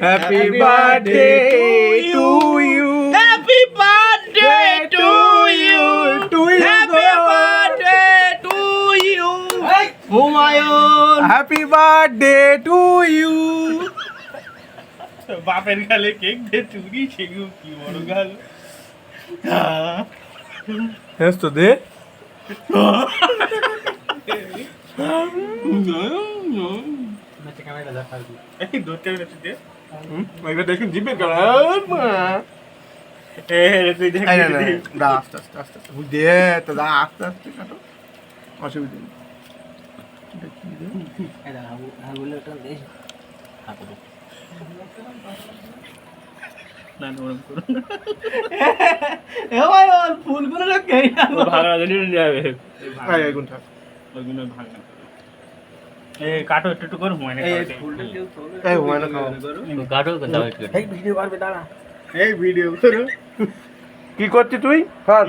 Happy birthday to you. Happy birthday to you. Happy birthday to you. Humayun Happy birthday to you. বাপের গালে cake দে চুরি সেগুলো কি বড় গাল Yes, তো দে। এই ধরতে হবে দে এটা দেখুন জিপে করা। তুই দেখ এই না না, দা আস্তে আস্তে আস্তে আস্তে। বুঝ দে তো দা আস্তে আস্তে কাটো। অসুবিধা নেই। না ওরকম করো হুমায়ুন ফুলগুলো কে ভাগা দিলে যাবে এই এই গুণটা। ওইগুলো ভাগা এই কাটো একটু একটু করে হুমায়ুন এই হুমায়ুন খাও। কাটো দাও একটু এই ভিডিও করবে দাঁড়া এই ভিডিও করো। কি করছিস তুই? হ্যাঁ।